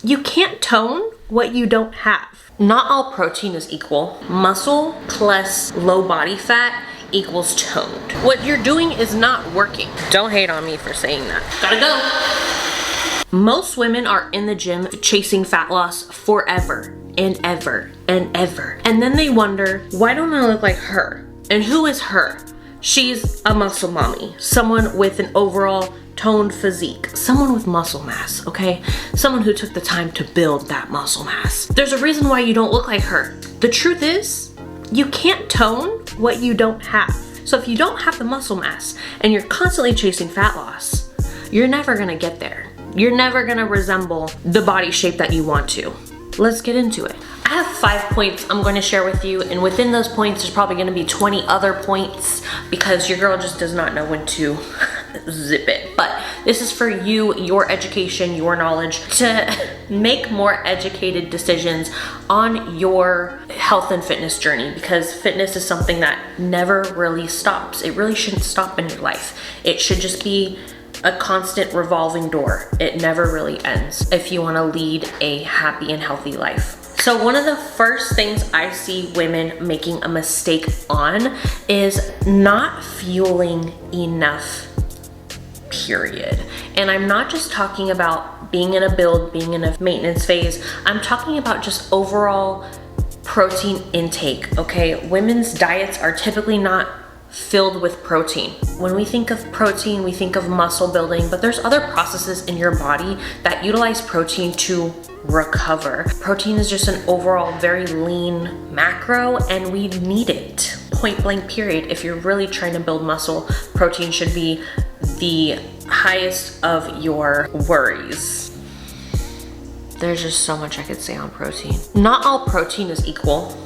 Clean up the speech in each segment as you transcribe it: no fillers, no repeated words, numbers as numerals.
You can't tone what you don't have. Not all protein is equal. Muscle plus low body fat equals toned. What you're doing is not working. Don't hate on me for saying that. Gotta go. Most women are in the gym chasing fat loss forever and ever and ever. And then they wonder, why don't I look like her? And who is her? She's a muscle mommy, someone with an overall toned physique, someone with muscle mass, okay? Someone who took the time to build that muscle mass. There's a reason why you don't look like her. The truth is, you can't tone what you don't have. So if you don't have the muscle mass and you're constantly chasing fat loss, you're never gonna get there. You're never gonna resemble the body shape that you want to. Let's get into it. I have 5 points I'm going to share with you, and within those points there's probably going to be 20 other points because your girl just does not know when to zip it. But this is for you, your education, your knowledge, to make more educated decisions on your health and fitness journey, because fitness is something that never really stops. It really shouldn't stop in your life. It should just be a constant revolving door. It never really ends if you want to lead a happy and healthy life. So one of the first things I see women making a mistake on is not fueling enough, period. And I'm not just talking about being in a build, being in a maintenance phase. I'm talking about just overall protein intake, okay? Women's diets are typically not filled with protein. When we think of protein, we think of muscle building, but there's other processes in your body that utilize protein to recover. Protein is just an overall very lean macro, and we need it. Point blank period. If you're really trying to build muscle, protein should be the highest of your worries. There's just so much I could say on protein. Not all protein is equal.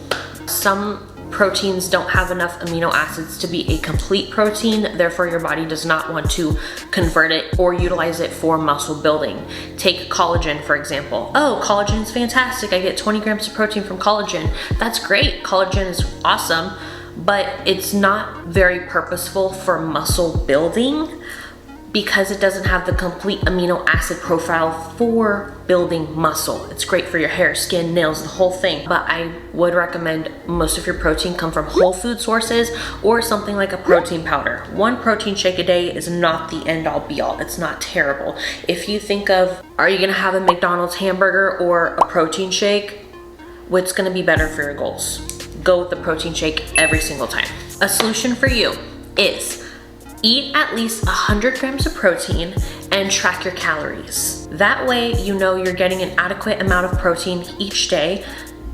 Some proteins don't have enough amino acids to be a complete protein, therefore your body does not want to convert it or utilize it for muscle building. Take collagen, for example. Oh, collagen is fantastic. I get 20 grams of protein from collagen. That's great. Collagen is awesome, but it's not very purposeful for muscle building because it doesn't have the complete amino acid profile for building muscle. It's great for your hair, skin, nails, the whole thing. But I would recommend most of your protein come from whole food sources or something like a protein powder. One protein shake a day is not the end all be all. It's not terrible. If you think of, are you gonna have a McDonald's hamburger or a protein shake? What's gonna be better for your goals? Go with the protein shake every single time. A solution for you is eat at least 100 grams of protein and track your calories. That way you know you're getting an adequate amount of protein each day.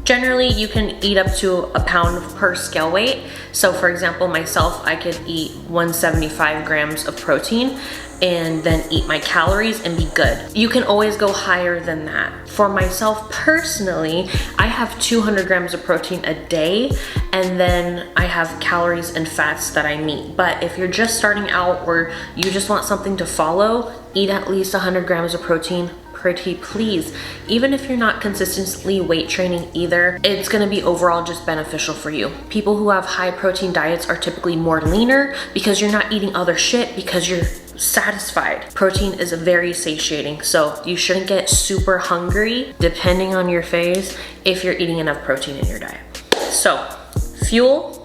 Generally, you can eat up to a pound per scale weight. So for example, myself, I could eat 175 grams of protein and then eat my calories and be good. You can always go higher than that. For myself personally, I have 200 grams of protein a day, and then I have calories and fats that I meet. But if you're just starting out or you just want something to follow, eat at least 100 grams of protein, pretty please. Even if you're not consistently weight training either, it's gonna be overall just beneficial for you. People who have high protein diets are typically more leaner because you're not eating other shit, because you're satisfied. Protein is very satiating, so you shouldn't get super hungry depending on your phase if you're eating enough protein in your diet. So fuel,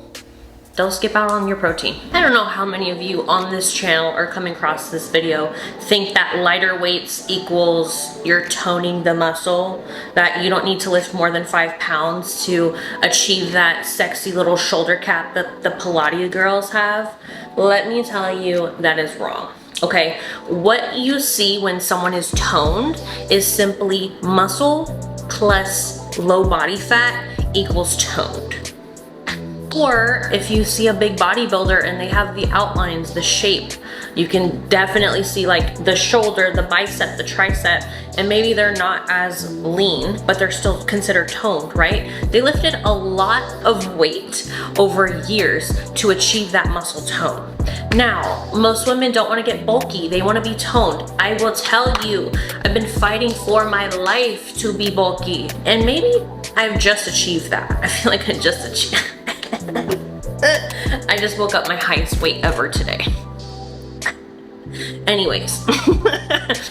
don't skip out on your protein. I don't know how many of you on this channel are coming across this video think that lighter weights equals you're toning the muscle, that you don't need to lift more than 5 pounds to achieve that sexy little shoulder cap that the Pilates girls have. Let me tell you, that is wrong. Okay, what you see when someone is toned is simply muscle plus low body fat equals toned. Or if you see a big bodybuilder and they have the outlines, the shape, you can definitely see like the shoulder, the bicep, the tricep, and maybe they're not as lean, but they're still considered toned, right? They lifted a lot of weight over years to achieve that muscle tone. Now, most women don't want to get bulky, they want to be toned. I will tell you, I've been fighting for my life to be bulky, and maybe I've just achieved that. I feel like I just achieved I just woke up my highest weight ever today. Anyways,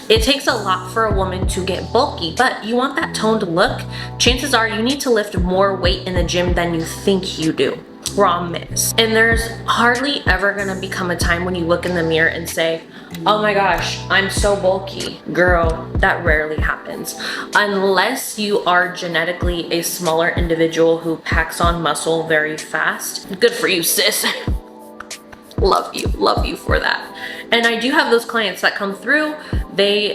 it takes a lot for a woman to get bulky, but you want that toned look. Chances are you need to lift more weight in the gym than you think you do. Promise. And there's hardly ever gonna become a time when you look in the mirror and say, oh my gosh, I'm so bulky. Girl, that rarely happens. Unless you are genetically a smaller individual who packs on muscle very fast. Good for you, sis. Love you for that. And I do have those clients that come through, they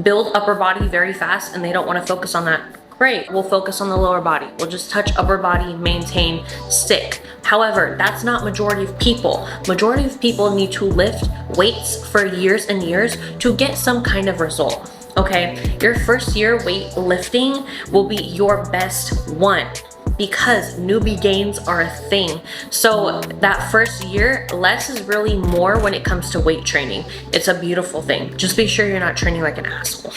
build upper body very fast and they don't want to focus on that. Great, we'll focus on the lower body. We'll just touch upper body, maintain, stick. However, that's not majority of people. Majority of people need to lift weights for years and years to get some kind of result. Okay, your first year weight lifting will be your best one, because newbie gains are a thing. So that first year, less is really more when it comes to weight training. It's a beautiful thing. Just be sure you're not training like an asshole.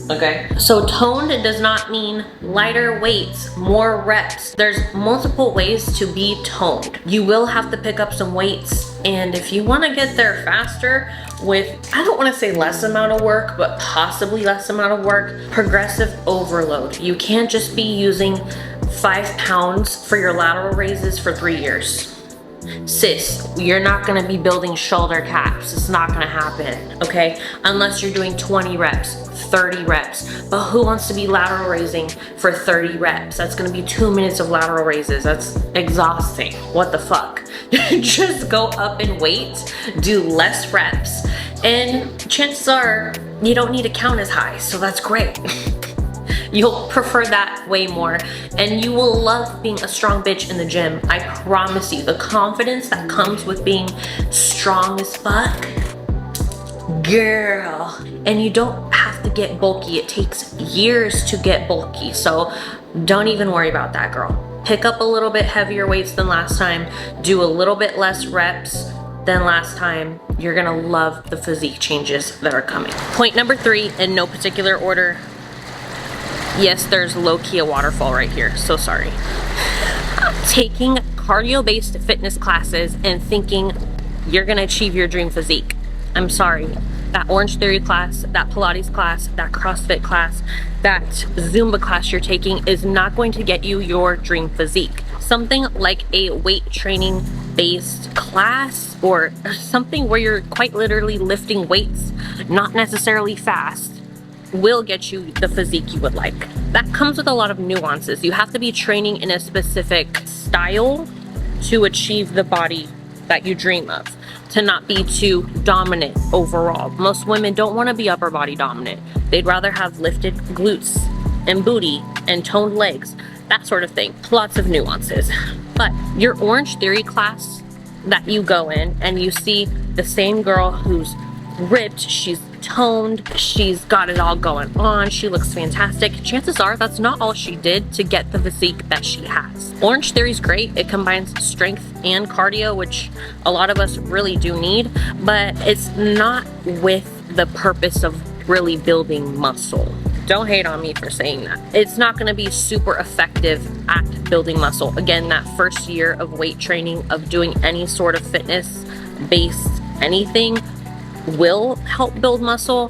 Okay, so toned does not mean lighter weights, more reps. There's multiple ways to be toned. You will have to pick up some weights, and if you want to get there faster with, I don't want to say less amount of work, but possibly less amount of work, progressive overload. You can't just be using 5 pounds for your lateral raises for 3 years. Sis, you're not gonna be building shoulder caps. It's not gonna happen, okay? Unless you're doing 20 reps, 30 reps. But who wants to be lateral raising for 30 reps? That's gonna be 2 minutes of lateral raises. That's exhausting. What the fuck? Just go up in weight, do less reps, and chances are you don't need to count as high, so that's great. You'll prefer that way more, and you will love being a strong bitch in the gym. I promise you, the confidence that comes with being strong as fuck, girl. And you don't have to get bulky. It takes years to get bulky, so don't even worry about that, girl. Pick up a little bit heavier weights than last time, do a little bit less reps than last time. You're gonna love the physique changes that are coming. Point number 3, in no particular order. Yes, there's low-key a waterfall right here, so sorry. Taking cardio-based fitness classes and thinking you're gonna achieve your dream physique. I'm sorry. That Orange Theory class, that Pilates class, that CrossFit class, that Zumba class you're taking is not going to get you your dream physique. Something like a weight training based class or something where you're quite literally lifting weights, not necessarily fast, will get you the physique you would like. That comes with a lot of nuances. You have to be training in a specific style to achieve the body that you dream of, to not be too dominant overall. Most women don't want to be upper body dominant. They'd rather have lifted glutes and booty and toned legs, that sort of thing. Lots of nuances. But your Orange Theory class that you go in and you see the same girl who's ripped, she's toned, she's got it all going on, she looks fantastic. Chances are that's not all she did to get the physique that she has. Orange Theory's great. It combines strength and cardio, which a lot of us really do need, but it's not with the purpose of really building muscle. Don't hate on me for saying that. It's not gonna be super effective at building muscle. Again, that first year of weight training, of doing any sort of fitness-based anything, will help build muscle.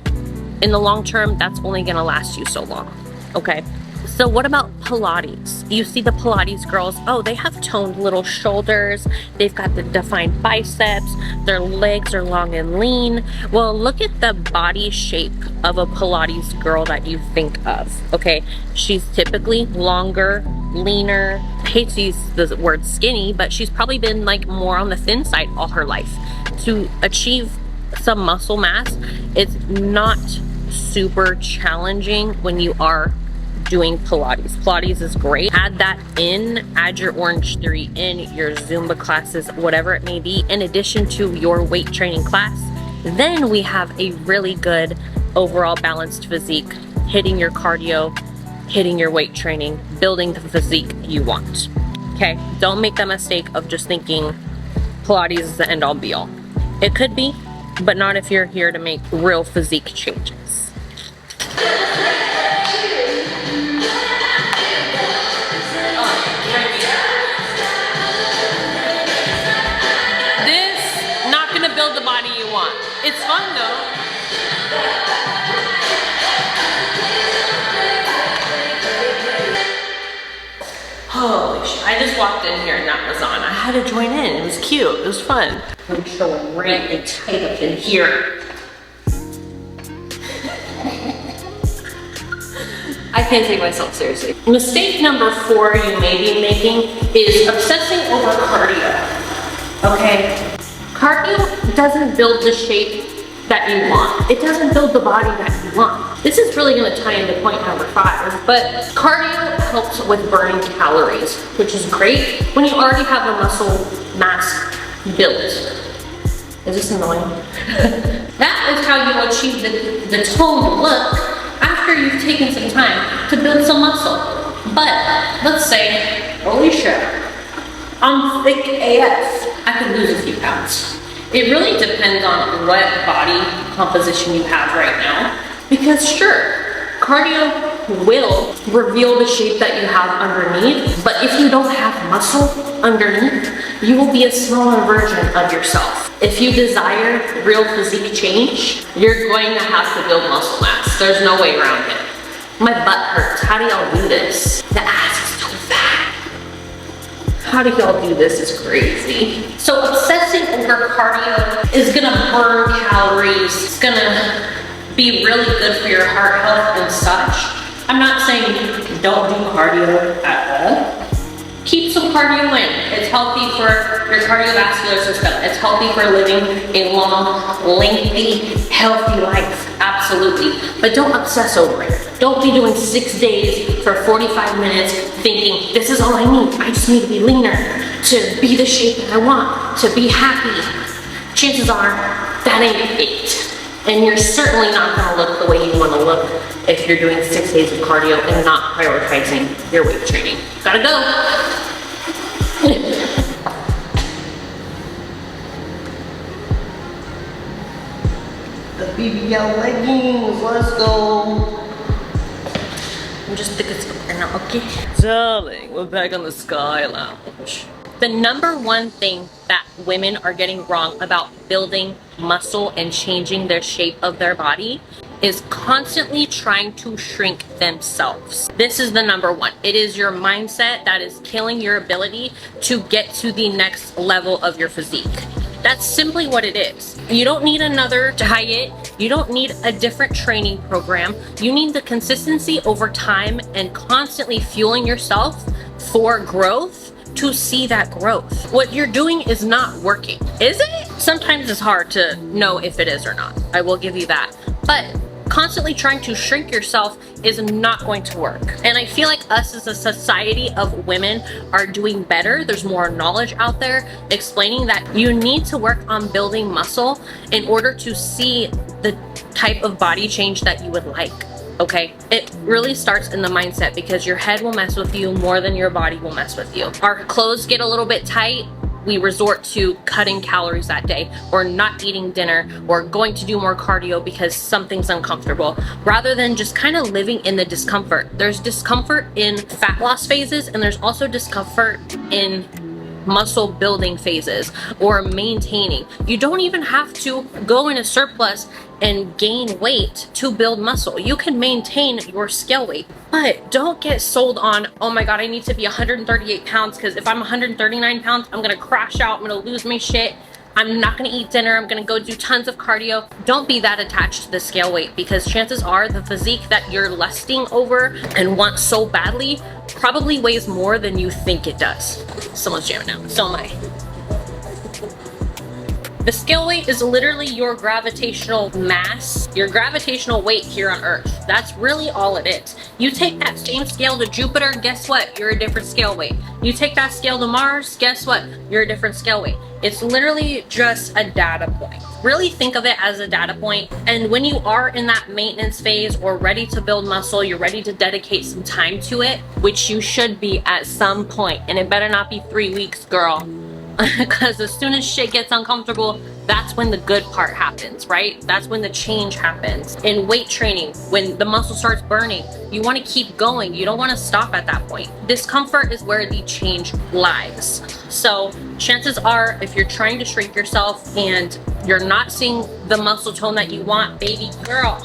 In the long term, that's only gonna last you so long, okay? So what about Pilates? You see the Pilates girls, oh, they have toned little shoulders, they've got the defined biceps, their legs are long and lean. Well, look at the body shape of a Pilates girl that you think of, okay? She's typically longer, leaner. I hate to use the word skinny, but she's probably been like more on the thin side all her life. To achieve some muscle mass, it's not super challenging when you are doing Pilates. Pilates is great. Add that in, add your Orange Theory in, your Zumba classes, whatever it may be, in addition to your weight training class. Then we have a really good overall balanced physique, hitting your cardio, hitting your weight training, building the physique you want. Okay, don't make that mistake of just thinking Pilates is the end all be all. It could be, but not if you're here to make real physique changes. This, not gonna build the body you want. It's fun though. just walked in here and that was on. I had to join in. It was cute. It was fun. I'm showing right and tight up in here. I can't take myself seriously. Mistake number 4 you may be making is obsessing over cardio. Okay? Cardio doesn't build the shape that you want. It doesn't build the body that you want. This is really gonna tie into point number 5, but cardio helps with burning calories, which is great when you already have the muscle mass built. Is this annoying? That is how you achieve the toned look after you've taken some time to build some muscle. But let's say, Alysha, I'm thick AF. I could lose a few pounds. It really depends on what body composition you have right now. Because sure, cardio will reveal the shape that you have underneath, but if you don't have muscle underneath, you will be a smaller version of yourself. If you desire real physique change, you're going to have to build muscle mass. There's no way around it. My butt hurts. How do y'all do this? The ass is too fat. How do y'all do this? Is crazy. So obsessing over cardio is gonna burn calories. It's gonna be really good for your heart health and such. I'm not saying don't do cardio at all. Keep some cardio in. It's healthy for your cardiovascular system. It's healthy for living a long, lengthy, healthy life. Absolutely. But don't obsess over it. Don't be doing 6 days for 45 minutes thinking, this is all I need. I just need to be leaner, to be the shape that I want, to be happy. Chances are, that ain't it. And you're certainly not gonna look the way you wanna look if you're doing 6 days of cardio and not prioritizing your weight training. Gotta go. The BBL leggings, let's go. I'm just thick as fuck right now, okay? Darling, we're back on the Sky Lounge. The number one thing that women are getting wrong about building muscle and changing their shape of their body is constantly trying to shrink themselves. This is the number one. It is your mindset that is killing your ability to get to the next level of your physique. That's simply what it is. You don't need another diet. You don't need a different training program. You need the consistency over time and constantly fueling yourself for growth to see that growth. What you're doing is not working, is it? Sometimes it's hard to know if it is or not. I will give you that. But constantly trying to shrink yourself is not going to work. And I feel like us as a society of women are doing better. There's more knowledge out there explaining that you need to work on building muscle in order to see the type of body change that you would like. Okay, it really starts in the mindset because your head will mess with you more than your body will mess with you. Our clothes get a little bit tight, we resort to cutting calories that day or not eating dinner or going to do more cardio because something's uncomfortable rather than just kind of living in the discomfort. There's discomfort in fat loss phases and there's also discomfort in muscle building phases or maintaining. You don't even have to go in a surplus and gain weight to build muscle. You can maintain your scale weight, but don't get sold on, oh my God, I need to be 138 pounds because if I'm 139 pounds, I'm gonna crash out, I'm gonna lose my shit. I'm not gonna eat dinner, I'm gonna go do tons of cardio. Don't be that attached to the scale weight because chances are the physique that you're lusting over and want so badly probably weighs more than you think it does. Someone's jamming out, so am I. The scale weight is literally your gravitational mass, your gravitational weight here on Earth. That's really all it is. You take that same scale to Jupiter, guess what? You're a different scale weight. You take that scale to Mars, guess what? You're a different scale weight. It's literally just a data point. Really think of it as a data point. And when you are in that maintenance phase or ready to build muscle, you're ready to dedicate some time to it, which you should be at some point. And it better not be 3 weeks, girl. Because as soon as shit gets uncomfortable, that's when the good part happens, right? That's when the change happens. In weight training, when the muscle starts burning, you want to keep going. You don't want to stop at that point. Discomfort is where the change lies. So chances are, if you're trying to shrink yourself and you're not seeing the muscle tone that you want, baby girl,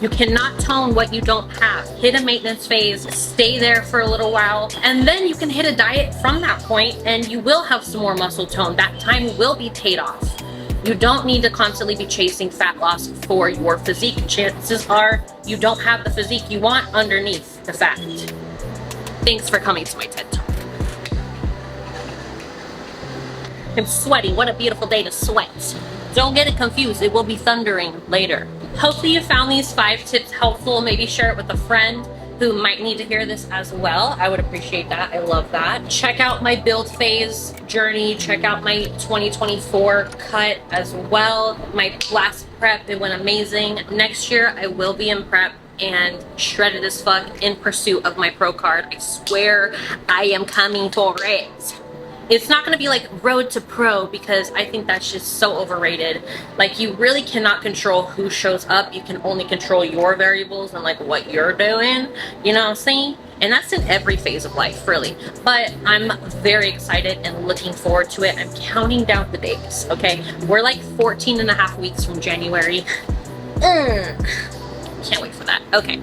You cannot tone what you don't have. Hit a maintenance phase, stay there for a little while, and then you can hit a diet from that point and you will have some more muscle tone. That time will be paid off. You don't need to constantly be chasing fat loss for your physique. Chances are you don't have the physique you want underneath the fat. Thanks for coming to my TED Talk. I'm sweaty. What a beautiful day to sweat. Don't get it confused. It will be thundering later. Hopefully you found these 5 tips helpful. Maybe share it with a friend who might need to hear this as well. I would appreciate that. I love that. Check out my build phase journey. Check out my 2024 cut as well. My last prep, it went amazing. Next year I will be in prep and shredded as fuck in pursuit of my pro card. I swear I am coming for it. It's not gonna be like road to pro because I think that's just so overrated. Like, you really cannot control who shows up. You can only control your variables and like what you're doing, you know what I'm saying? And that's in every phase of life, really. But I'm very excited and looking forward to it. I'm counting down the days, okay? We're like 14 and a half weeks from January. Can't wait for that. Okay.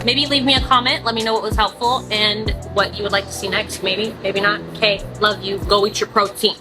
Maybe leave me a comment. Let me know what was helpful and what you would like to see next. Maybe, maybe not. Okay, love you. Go eat your protein.